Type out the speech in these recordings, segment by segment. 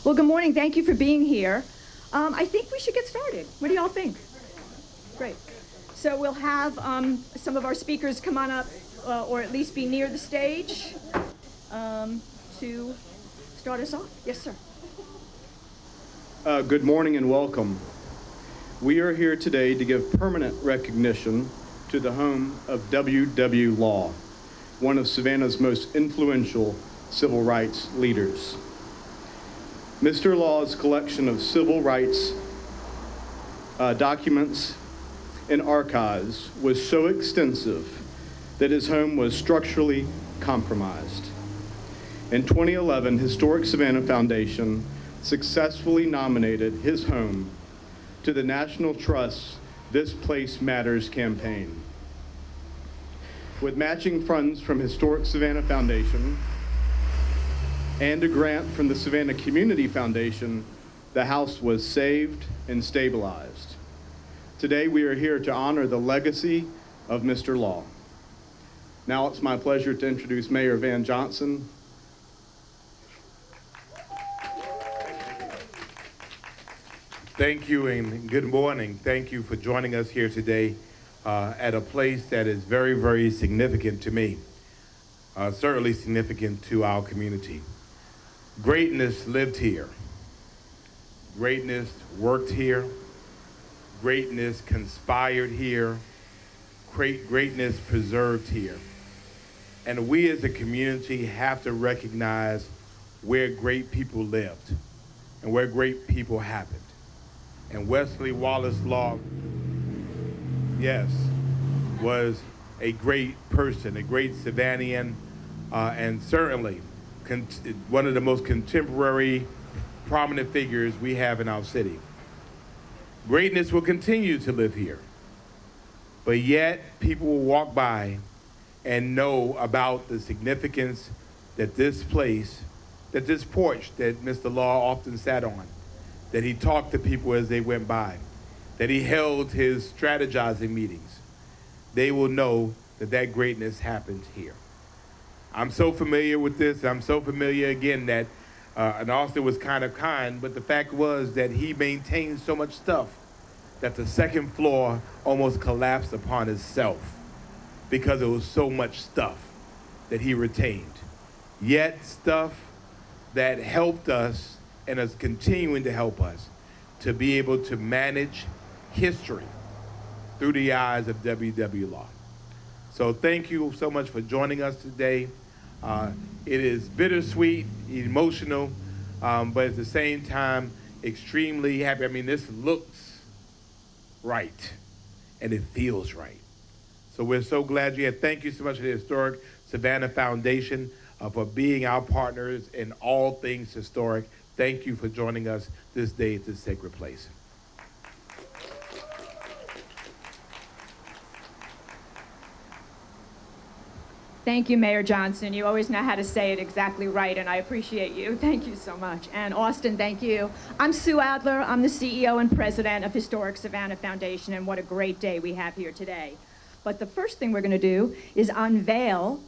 Well, good morning. Thank you for being here. I think we should get started. What do y'all think? Great. So we'll have some of our speakers come on up, or at least be near the stage to start us off. Yes, sir. Good morning and welcome. We are here today to give permanent recognition to the home of W.W. Law, one of Savannah's most influential civil rights leaders. Mr. Law's collection of civil rights documents and archives was so extensive that his home was structurally compromised. In 2011, Historic Savannah Foundation successfully nominated his home to the National Trust's This Place Matters campaign. With matching funds from Historic Savannah Foundation and a grant from the Savannah Community Foundation, the house was saved and stabilized. Today we are here to honor the legacy of Mr. Law. Now it's my pleasure to introduce Mayor Van Johnson. Thank you and good morning. Thank you for joining us here today at a place that is very, very significant to me, certainly significant to our community. Greatness lived here. Greatness worked here. Greatness conspired here. Greatness preserved here. And we as a community have to recognize where great people lived and where great people happened. And Wesley Wallace Law, yes, was a great person, a great Savannian, and certainly one of the most contemporary, prominent figures we have in our city. Greatness will continue to live here, but yet people will walk by and know about the significance that this place, that this porch that Mr. Law often sat on, that he talked to people as they went by, that he held his strategizing meetings. They will know that that greatness happened here. I'm so familiar with this. I'm so familiar again that, and Austin was kind of kind, but the fact was that he maintained so much stuff that the second floor almost collapsed upon itself because there was so much stuff that he retained. Yet stuff that helped us and is continuing to help us to be able to manage history through the eyes of W.W. Law. So thank you so much for joining us today. It is bittersweet, emotional, but at the same time, extremely happy. I mean, this looks right, and it feels right. So we're so glad you're here. Thank you so much to the Historic Savannah Foundation for being our partners in all things historic. Thank you for joining us this day at this sacred place. Thank you, Mayor Johnson. You always know how to say it exactly right, and I appreciate you. Thank you so much. And Austin, thank you. I'm Sue Adler. I'm the CEO and president of Historic Savannah Foundation, and what a great day we have here today. But the first thing we're going to do is unveil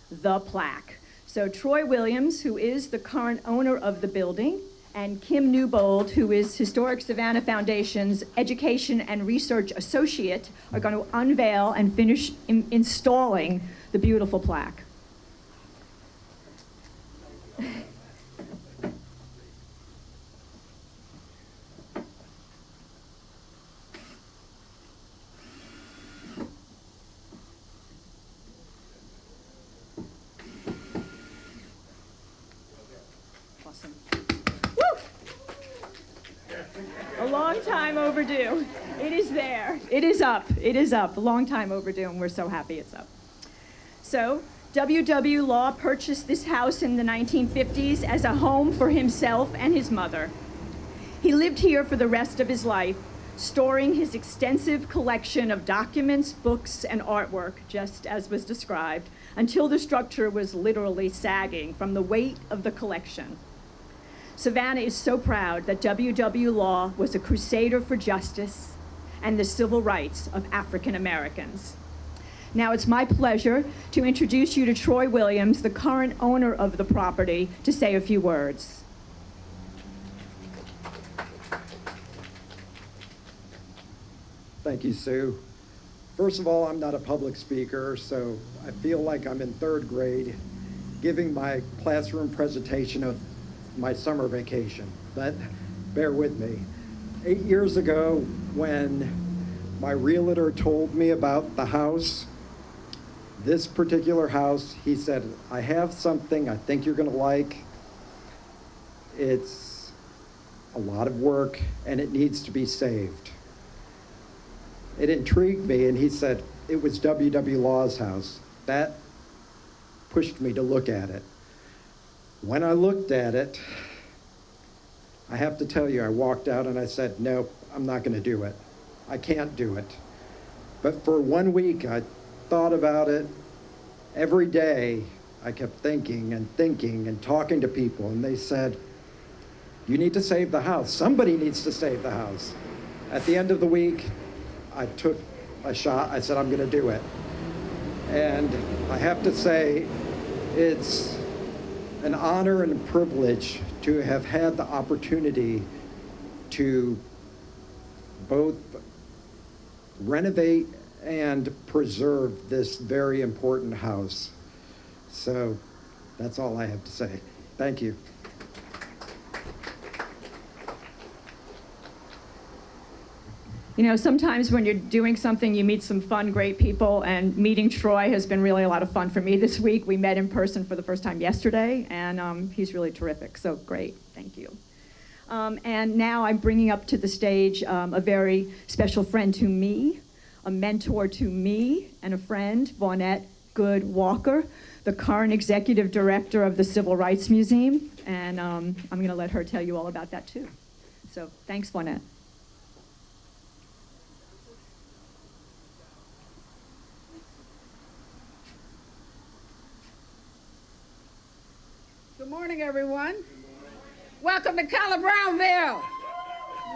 the plaque. So Troy Williams, who is the current owner of the building, and Kim Newbold, who is Historic Savannah Foundation's Education and Research Associate, are going to unveil and finish installing the beautiful plaque. Awesome. Woo! A long time overdue. It is there. It is up. It is up. A long time overdue, and we're so happy it's up. So, W.W. Law purchased this house in the 1950s as a home for himself and his mother. He lived here for the rest of his life, storing his extensive collection of documents, books, and artwork, just as was described, until the structure was literally sagging from the weight of the collection. Savannah is so proud that W.W. Law was a crusader for justice and the civil rights of African Americans. Now it's my pleasure to introduce you to Troy Williams, the current owner of the property, to say a few words. Thank you, Sue. First of all, I'm not a public speaker, so I feel like I'm in third grade giving my classroom presentation of my summer vacation, but bear with me. 8 years ago, when my realtor told me about the house, this particular house, he said, I have something I think you're gonna like. It's a lot of work and it needs to be saved. It intrigued me, and he said it was W.W. Law's house. That pushed me to look at it. When I looked at it, I have to tell you, I walked out and I said, no, I'm not gonna do it. I can't do it. But for 1 week, I thought about it. Every day, I kept thinking and talking to people, and they said, you need to save the house. Somebody needs to save the house. At the end of the week, I took a shot. I said, I'm gonna do it. And I have to say, it's an honor and a privilege to have had the opportunity to both renovate and preserve this very important house. So that's all I have to say. Thank you. You know, sometimes when you're doing something, you meet some fun, great people, and meeting Troy has been really a lot of fun for me this week. We met in person for the first time yesterday, and he's really terrific, so great, thank you. And now I'm bringing up to the stage a very special friend to me, a mentor to me, and a friend, Bonnette Good Walker, the current executive director of the Civil Rights Museum, and I'm gonna let her tell you all about that too. So thanks, Bonnette. Good morning, everyone. Welcome to Brownville.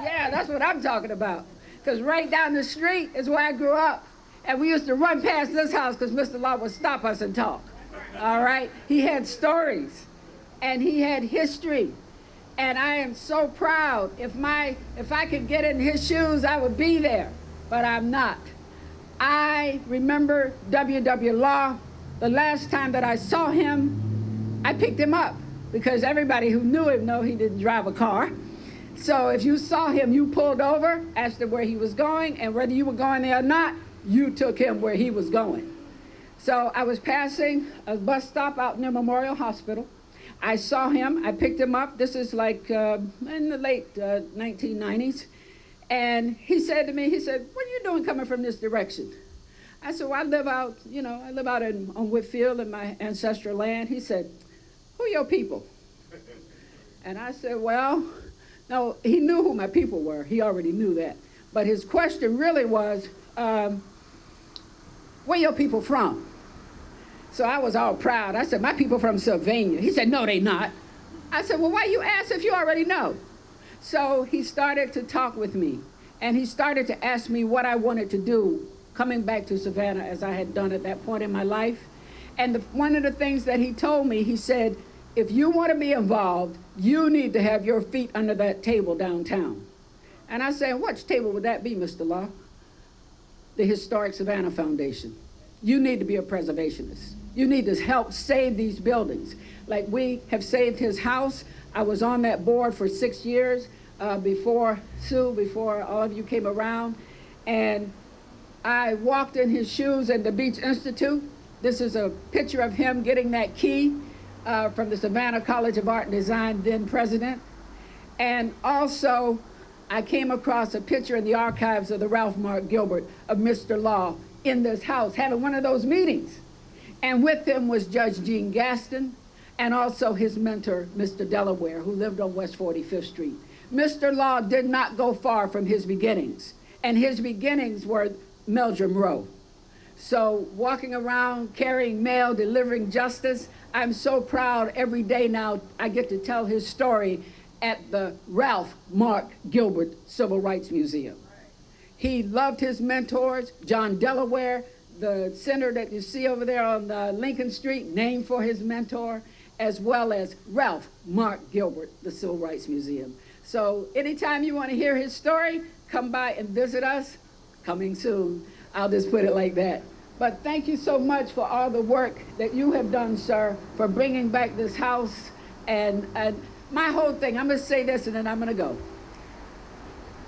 Yeah, that's what I'm talking about. Because right down the street is where I grew up. And we used to run past this house because Mr. Law would stop us and talk. All right? He had stories. And he had history. And I am so proud. If I could get in his shoes, I would be there. But I'm not. I remember W.W. Law. The last time that I saw him, I picked him up because everybody who knew him know he didn't drive a car. So if you saw him, you pulled over, asked him where he was going, and whether you were going there or not, you took him where he was going. So I was passing a bus stop out near Memorial Hospital. I saw him, I picked him up. This is like in the late 1990s. And he said to me, he said, what are you doing coming from this direction? I said, well, I live out on Whitfield in my ancestral land. He said, who are your people? And I said, well, no, he knew who my people were. He already knew that. But his question really was, where your people from? So I was all proud. I said, my people from Sylvania. He said, no, they not. I said, well, why you ask if you already know? So he started to talk with me, and he started to ask me what I wanted to do coming back to Savannah as I had done at that point in my life. And one of the things that he told me, he said, if you want to be involved, you need to have your feet under that table downtown. And I said, which table would that be, Mr. Law? The historic Savannah Foundation. You need to be a preservationist. You need to help save these buildings. Like we have saved his house. I was on that board for 6 years before all of you came around. And I walked in his shoes at the Beach Institute. This is a picture of him getting that key from the Savannah College of Art and Design, then president. And also, I came across a picture in the archives of the Ralph Mark Gilbert of Mr. Law in this house, having one of those meetings. And with him was Judge Gene Gaston, and also his mentor, Mr. Delaware, who lived on West 45th Street. Mr. Law did not go far from his beginnings, and his beginnings were Meldrum Row. So walking around, carrying mail, delivering justice, I'm so proud every day now I get to tell his story at the Ralph Mark Gilbert Civil Rights Museum. He loved his mentors, John Delaware, the center that you see over there on Lincoln Street, named for his mentor, as well as Ralph Mark Gilbert, the Civil Rights Museum. So anytime you want to hear his story, come by and visit us. coming soon. I'll just put it like that. But thank you so much for all the work that you have done, sir, for bringing back this house. And my whole thing, I'm going to say this and then I'm going to go.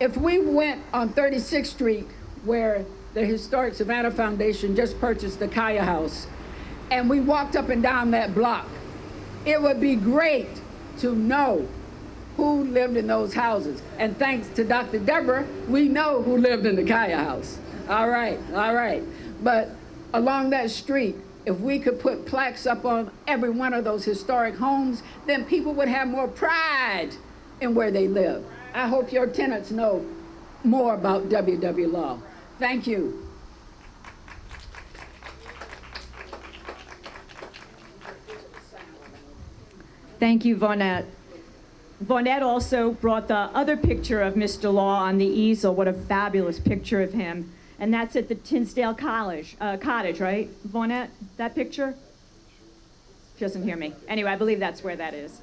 If we went on 36th Street, where the historic Savannah Foundation just purchased the Kaya House, and we walked up and down that block, it would be great to know who lived in those houses. And thanks to Dr. Deborah, we know who lived in the Kaya House. All right. But along that street, if we could put plaques up on every one of those historic homes, then people would have more pride in where they live. I hope your tenants know more about WW Law. Thank you. Thank you, Bonnette. Bonnette also brought the other picture of Mr. Law on the easel. What a fabulous picture of him. And that's at the Tinsdale Cottage, right, Bonnette? That picture? She doesn't hear me. Anyway, I believe that's where that is.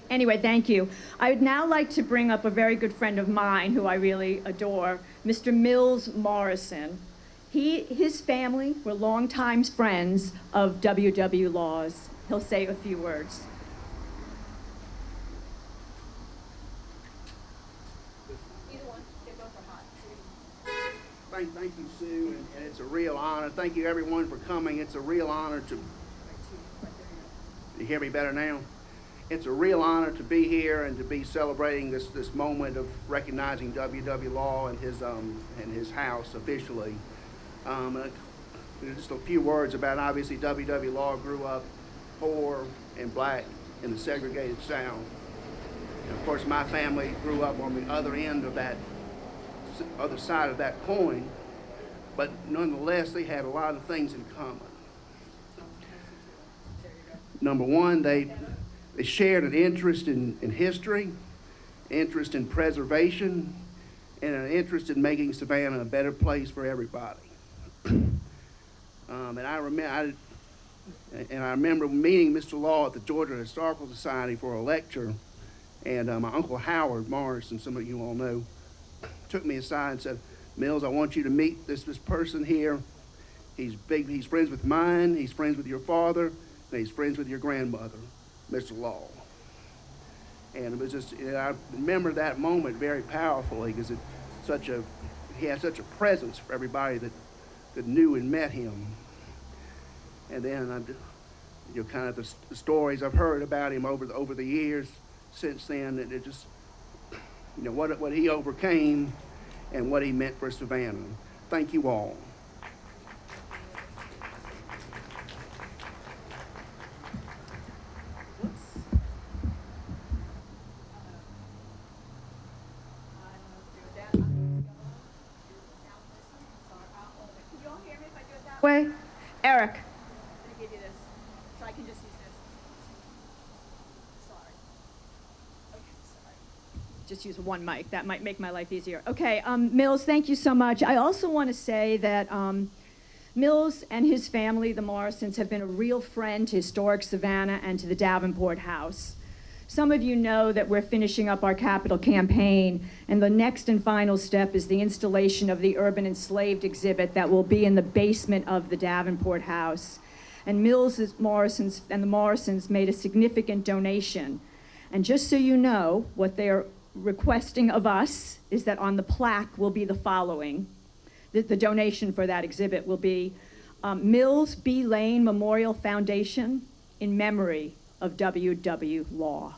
Anyway, thank you. I would now like to bring up a very good friend of mine who I really adore, Mr. Mills Morrison. His family were longtime friends of WW Law's. He'll say a few words. Thank you, Sue, and it's a real honor. Thank you, everyone, for coming. It's a real honor to... You hear me better now? It's a real honor to be here and to be celebrating this moment of recognizing WW Law and his house officially. Just a few words about, obviously, WW Law grew up poor and black in the segregated South. And of course, my family grew up on the other end of that, other side of that coin, but nonetheless, they had a lot of things in common. Number one, they shared an interest in history, interest in preservation, and an interest in making Savannah a better place for everybody. And I remember meeting Mr. Law at the Georgia Historical Society for a lecture, and my Uncle Howard Morrison, some of you all know, took me aside and said, "Mills, I want you to meet this person here. He's friends with mine, he's friends with your father, and he's friends with your grandmother, Mr. Law." And it was just, I remember that moment very powerfully because he had such a presence for everybody that knew and met him. And then, kind of the stories I've heard about him over the years since then, it just, what he overcame and what he meant for Savannah. Thank you all. Way, Eric. I'm going to give you this, so I can just use this. Sorry. Okay, sorry. Just use one mic. That might make my life easier. Okay, Mills, thank you so much. I also want to say that Mills and his family, the Morrisons, have been a real friend to historic Savannah and to the Davenport House. Some of you know that we're finishing up our capital campaign, and the next and final step is the installation of the Urban Enslaved exhibit that will be in the basement of the Davenport House. And the Morrisons made a significant donation. And just so you know, what they're requesting of us is that on the plaque will be the following. The donation for that exhibit will be Mills B. Lane Memorial Foundation in memory of WW Law.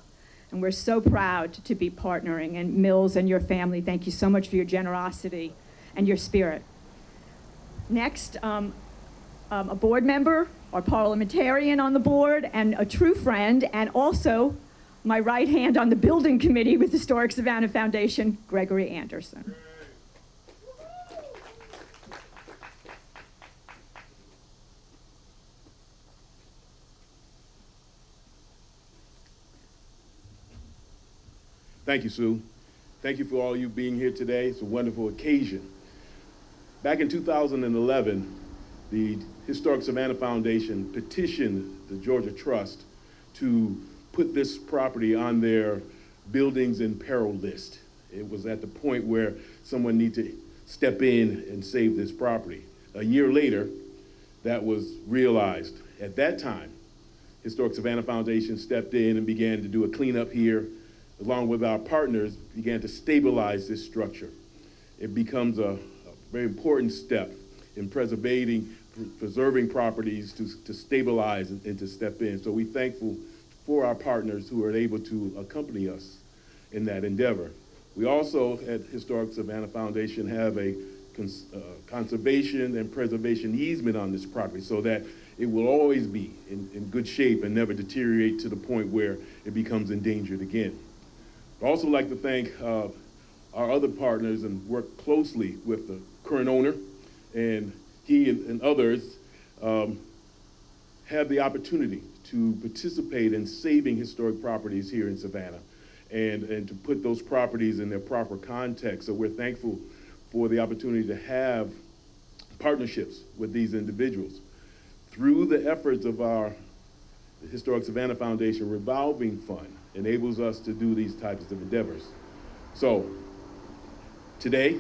And we're so proud to be partnering. And Mills and your family, thank you so much for your generosity and your spirit. Next, a board member or parliamentarian on the board and a true friend, and also my right hand on the building committee with Historic Savannah Foundation, Gregory Anderson. Thank you, Sue. Thank you for all you being here today. It's a wonderful occasion. Back in 2011, the Historic Savannah Foundation petitioned the Georgia Trust to put this property on their buildings in peril list. It was at the point where someone needed step in and save this property. A year later, that was realized. At that time, Historic Savannah Foundation stepped in and began to do a cleanup here, along with our partners, began to stabilize this structure. It becomes a very important step in preserving properties to stabilize and to step in. So we're thankful for our partners who are able to accompany us in that endeavor. We also at Historic Savannah Foundation have a conservation and preservation easement on this property so that it will always be in good shape and never deteriorate to the point where it becomes endangered again. I'd also like to thank our other partners and work closely with the current owner, and he and others have the opportunity to participate in saving historic properties here in Savannah and to put those properties in their proper context. So we're thankful for the opportunity to have partnerships with these individuals. Through the efforts of our Historic Savannah Foundation revolving fund enables us to do these types of endeavors. So today,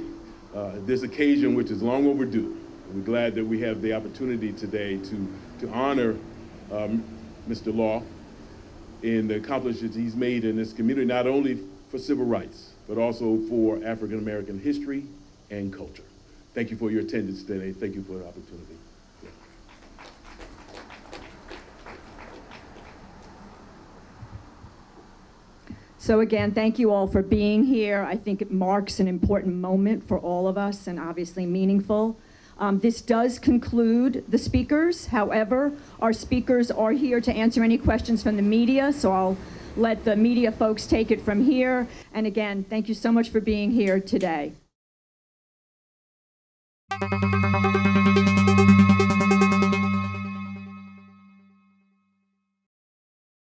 this occasion, which is long overdue, we're glad that we have the opportunity today to honor Mr. Law in the accomplishments he's made in this community, not only for civil rights, but also for African American history and culture. Thank you for your attendance today. Thank you for the opportunity. So again, thank you all for being here. I think it marks an important moment for all of us and obviously meaningful. This does conclude the speakers. However, our speakers are here to answer any questions from the media, so I'll let the media folks take it from here. And again, thank you so much for being here today.